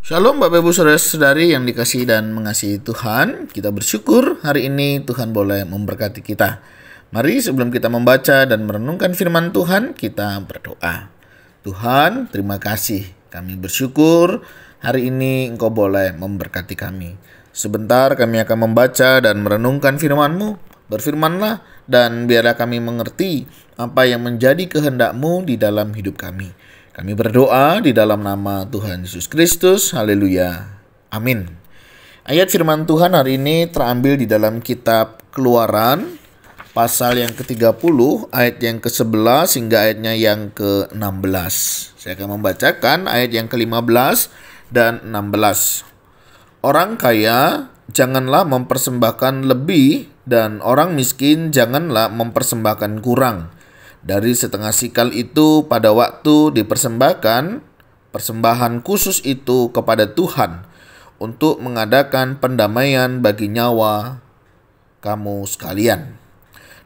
Shalom Bapak Ibu Saudara-saudari yang dikasihi dan mengasihi Tuhan. Kita bersyukur hari ini Tuhan boleh memberkati kita. Mari sebelum kita membaca dan merenungkan firman Tuhan, kita berdoa. Tuhan, terima kasih. Kami bersyukur hari ini Engkau boleh memberkati kami. Sebentar kami akan membaca dan merenungkan firman-Mu. Berfirmanlah dan biarlah kami mengerti apa yang menjadi kehendak-Mu di dalam hidup kami. Kami berdoa di dalam nama Tuhan Yesus Kristus. Haleluya. Amin. Ayat firman Tuhan hari ini terambil di dalam kitab Keluaran, pasal yang ke-30, ayat yang ke-11 hingga ayatnya yang ke-16. Saya akan membacakan ayat yang ke-15 dan 16. Orang kaya janganlah mempersembahkan lebih, dan orang miskin janganlah mempersembahkan kurang. Dari setengah sikal itu pada waktu dipersembahkan, persembahan khusus itu kepada Tuhan untuk mengadakan pendamaian bagi nyawa kamu sekalian.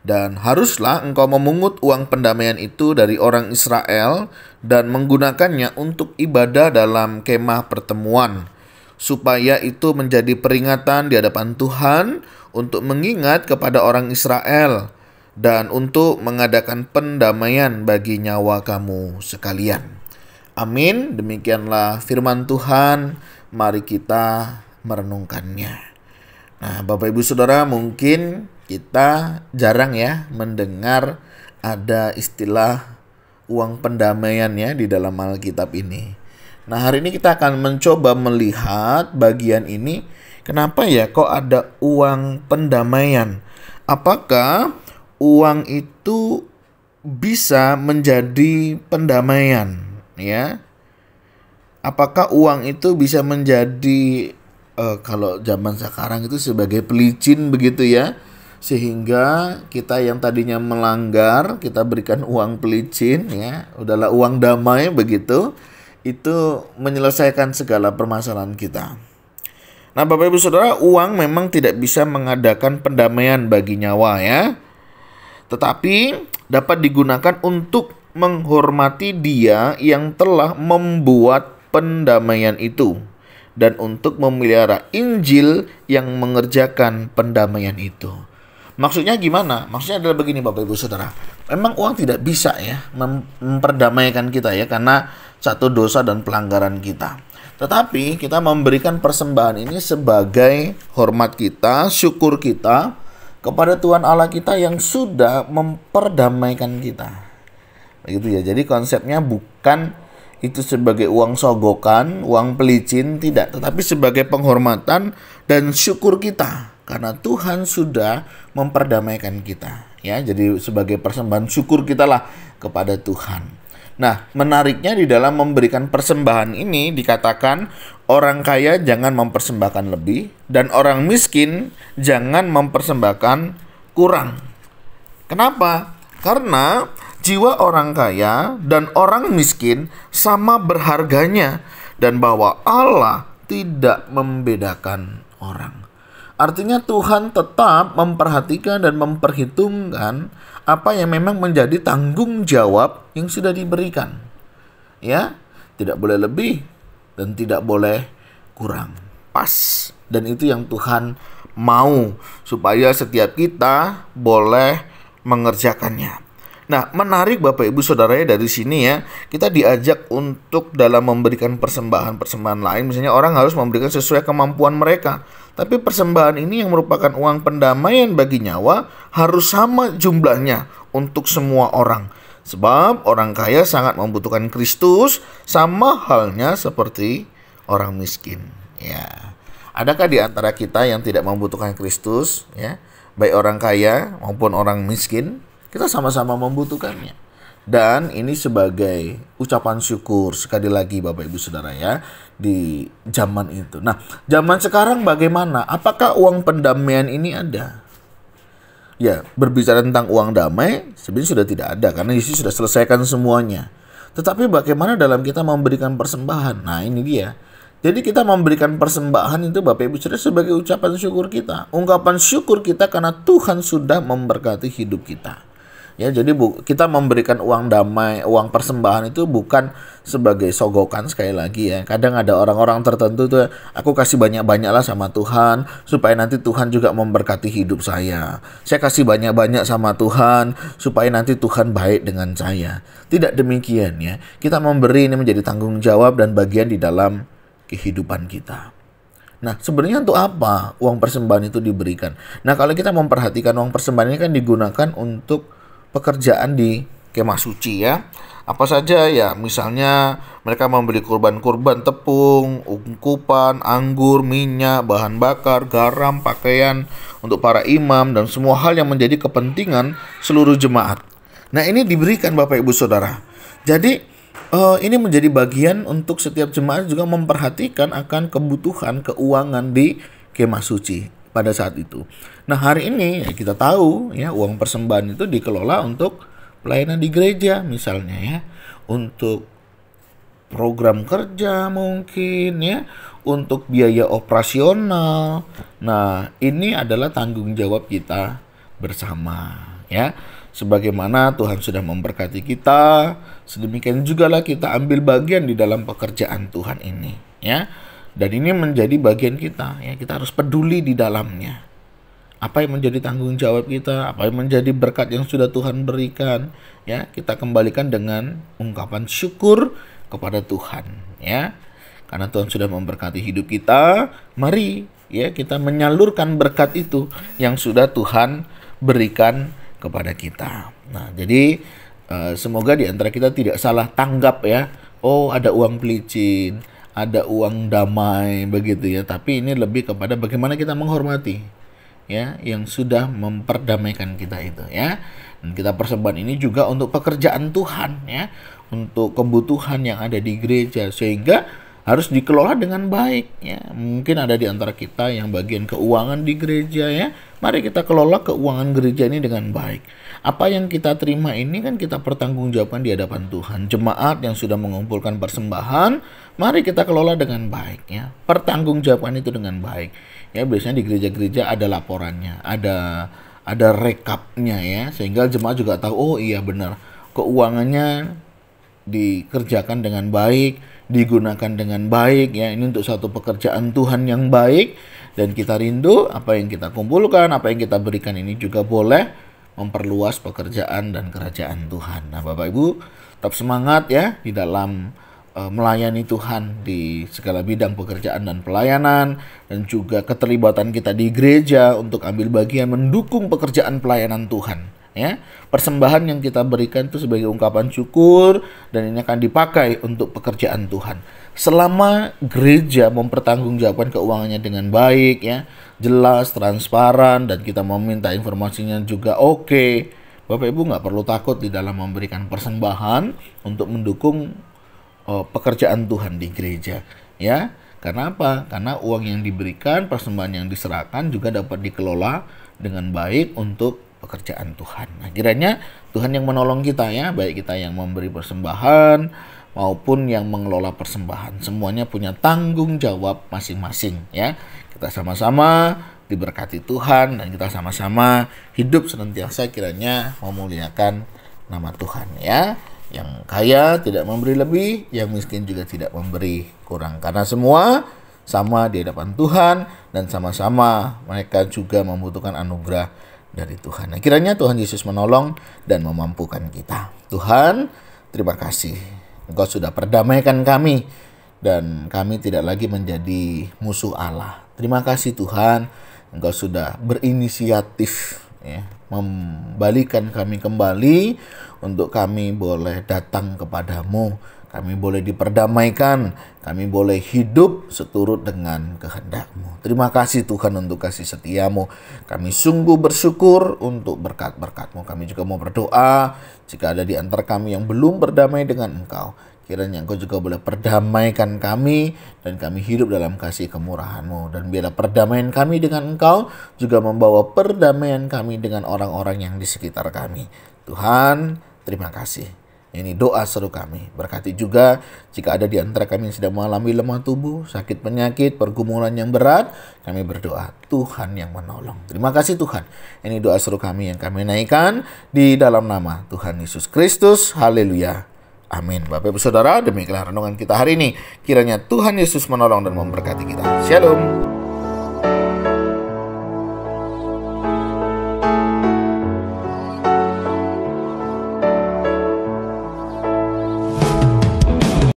Dan haruslah engkau memungut uang pendamaian itu dari orang Israel dan menggunakannya untuk ibadah dalam kemah pertemuan, supaya itu menjadi peringatan di hadapan Tuhan untuk mengingat kepada orang Israel dan untuk mengadakan pendamaian bagi nyawa kamu sekalian. Amin. Demikianlah firman Tuhan. Mari kita merenungkannya. Nah, Bapak Ibu Saudara, mungkin kita jarang ya mendengar ada istilah uang pendamaian ya di dalam Alkitab ini. Nah, hari ini kita akan mencoba melihat bagian ini. Kenapa ya kok ada uang pendamaian? Apakah uang itu bisa menjadi pendamaian, ya? Apakah uang itu bisa menjadi kalau zaman sekarang itu sebagai pelicin begitu ya? Sehingga kita yang tadinya melanggar, kita berikan uang pelicin ya, udahlah uang damai begitu. Itu menyelesaikan segala permasalahan kita. Nah, Bapak Ibu Saudara, uang memang tidak bisa mengadakan pendamaian bagi nyawa ya. Tetapi dapat digunakan untuk menghormati dia yang telah membuat pendamaian itu, dan untuk memelihara Injil yang mengerjakan pendamaian itu. Maksudnya gimana? Maksudnya adalah begini Bapak Ibu Saudara. Memang uang tidak bisa ya memperdamaikan kita ya, karena satu dosa dan pelanggaran kita. Tetapi kita memberikan persembahan ini sebagai hormat kita, syukur kita kepada Tuhan Allah kita yang sudah memperdamaikan kita. Begitu ya. Jadi konsepnya bukan itu sebagai uang sogokan, uang pelicin, tidak, tetapi sebagai penghormatan dan syukur kita karena Tuhan sudah memperdamaikan kita. Ya, jadi sebagai persembahan syukur kita lah kepada Tuhan. Nah, menariknya di dalam memberikan persembahan ini dikatakan orang kaya jangan mempersembahkan lebih dan orang miskin jangan mempersembahkan kurang. Kenapa? Karena jiwa orang kaya dan orang miskin sama berharganya dan bahwa Allah tidak membedakan orang. Artinya Tuhan tetap memperhatikan dan memperhitungkan apa yang memang menjadi tanggung jawab yang sudah diberikan. Ya, tidak boleh lebih dan tidak boleh kurang. Pas. Dan itu yang Tuhan mau supaya setiap kita boleh mengerjakannya. Nah, menarik Bapak Ibu Saudara ya, dari sini ya, kita diajak untuk dalam memberikan persembahan lain. Misalnya orang harus memberikan sesuai kemampuan mereka. Tapi persembahan ini yang merupakan uang pendamaian bagi nyawa harus sama jumlahnya untuk semua orang. Sebab orang kaya sangat membutuhkan Kristus sama halnya seperti orang miskin. Ya. Adakah di antara kita yang tidak membutuhkan Kristus ya? Baik orang kaya maupun orang miskin, kita sama-sama membutuhkannya. Dan ini sebagai ucapan syukur sekali lagi Bapak Ibu Saudara ya, di zaman itu. Nah, zaman sekarang bagaimana? Apakah uang pendamaian ini ada? Ya, berbicara tentang uang damai sebenarnya sudah tidak ada karena Yesus sudah selesaikan semuanya. Tetapi bagaimana dalam kita memberikan persembahan? Nah, ini dia. Jadi kita memberikan persembahan itu Bapak Ibu Saudara sebagai ucapan syukur kita. Ungkapan syukur kita karena Tuhan sudah memberkati hidup kita. Ya, jadi kita memberikan uang damai, uang persembahan itu bukan sebagai sogokan, sekali lagi ya. Kadang ada orang-orang tertentu tuh, aku kasih banyak-banyak lah sama Tuhan supaya nanti Tuhan juga memberkati hidup saya. Saya kasih banyak-banyak sama Tuhan supaya nanti Tuhan baik dengan saya. Tidak demikian ya. Kita memberi ini menjadi tanggung jawab dan bagian di dalam kehidupan kita. Nah, sebenarnya untuk apa uang persembahan itu diberikan? Nah, kalau kita memperhatikan, uang persembahan ini kan digunakan untuk pekerjaan di kemah suci ya. Apa saja ya, misalnya mereka membeli kurban-kurban tepung, ungkupan, anggur, minyak, bahan bakar, garam, pakaian untuk para imam dan semua hal yang menjadi kepentingan seluruh jemaat. Nah, ini diberikan Bapak Ibu Saudara. Jadi ini menjadi bagian untuk setiap jemaat juga memperhatikan akan kebutuhan keuangan di kemah suci pada saat itu. Nah, hari ini ya kita tahu ya, uang persembahan itu dikelola untuk pelayanan di gereja misalnya ya, untuk program kerja mungkin ya, untuk biaya operasional. Nah, ini adalah tanggung jawab kita bersama ya. Sebagaimana Tuhan sudah memberkati kita, sedemikian jugalah kita ambil bagian di dalam pekerjaan Tuhan ini ya. Dan ini menjadi bagian kita ya, kita harus peduli di dalamnya. Apa yang menjadi tanggung jawab kita, apa yang menjadi berkat yang sudah Tuhan berikan, ya, kita kembalikan dengan ungkapan syukur kepada Tuhan, ya. Karena Tuhan sudah memberkati hidup kita, mari ya kita menyalurkan berkat itu yang sudah Tuhan berikan kepada kita. Nah, jadi semoga di antara kita tidak salah tanggap ya. Oh, ada uang pelicin, ada uang damai begitu ya. Tapi ini lebih kepada bagaimana kita menghormati ya yang sudah memperdamaikan kita itu ya. Dan kita persembahan ini juga untuk pekerjaan Tuhan ya, untuk kebutuhan yang ada di gereja, sehingga harus dikelola dengan baik ya. Mungkin ada di antara kita yang bagian keuangan di gereja ya. Mari kita kelola keuangan gereja ini dengan baik. Apa yang kita terima ini kan kita pertanggungjawabkan di hadapan Tuhan. Jemaat yang sudah mengumpulkan persembahan, mari kita kelola dengan baik ya. Pertanggungjawabkan itu dengan baik. Ya, biasanya di gereja-gereja ada laporannya, ada rekapnya ya, sehingga jemaat juga tahu, oh iya benar, keuangannya dikerjakan dengan baik, digunakan dengan baik ya. Ini untuk satu pekerjaan Tuhan yang baik, dan kita rindu apa yang kita kumpulkan, apa yang kita berikan ini juga boleh memperluas pekerjaan dan kerajaan Tuhan. Nah, Bapak Ibu tetap semangat ya di dalam melayani Tuhan di segala bidang pekerjaan dan pelayanan, dan juga keterlibatan kita di gereja untuk ambil bagian mendukung pekerjaan pelayanan Tuhan ya. Persembahan yang kita berikan itu sebagai ungkapan syukur, dan ini akan dipakai untuk pekerjaan Tuhan. Selama gereja mempertanggungjawabkan keuangannya dengan baik ya, jelas, transparan, dan kita meminta informasinya juga oke, Bapak Ibu nggak perlu takut di dalam memberikan persembahan untuk mendukung pekerjaan Tuhan di gereja ya. Karena apa? Karena uang yang diberikan, persembahan yang diserahkan juga dapat dikelola dengan baik untuk pekerjaan Tuhan. Nah, kiranya Tuhan yang menolong kita ya, baik kita yang memberi persembahan maupun yang mengelola persembahan, semuanya punya tanggung jawab masing-masing ya. Kita sama-sama diberkati Tuhan, dan kita sama-sama hidup senantiasa kiranya memuliakan nama Tuhan ya. Yang kaya tidak memberi lebih, yang miskin juga tidak memberi kurang. Karena semua sama di hadapan Tuhan, dan sama-sama mereka juga membutuhkan anugerah dari Tuhan. Nah, kiranya Tuhan Yesus menolong dan memampukan kita. Tuhan, terima kasih. Engkau sudah perdamaikan kami, dan kami tidak lagi menjadi musuh Allah. Terima kasih Tuhan, Engkau sudah berinisiatif ya, membalikan kami kembali untuk kami boleh datang kepadamu, kami boleh diperdamaikan, kami boleh hidup seturut dengan kehendak-Mu. Terima kasih Tuhan untuk kasih setia-Mu. Kami sungguh bersyukur untuk berkat-berkat-Mu. Kami juga mau berdoa jika ada di antara kami yang belum berdamai dengan Engkau, kiranya Engkau juga boleh perdamaikan kami, dan kami hidup dalam kasih kemurahan-Mu. Dan biarlah perdamaian kami dengan Engkau juga membawa perdamaian kami dengan orang-orang yang di sekitar kami. Tuhan, terima kasih. Ini doa seru kami. Berkati juga jika ada di antara kami yang sedang mengalami lemah tubuh, sakit penyakit, pergumulan yang berat, kami berdoa Tuhan yang menolong. Terima kasih Tuhan. Ini doa seru kami yang kami naikkan di dalam nama Tuhan Yesus Kristus. Haleluya. Amin. Bapak Ibu Saudara, demikianlah renungan kita hari ini. Kiranya Tuhan Yesus menolong dan memberkati kita. Shalom.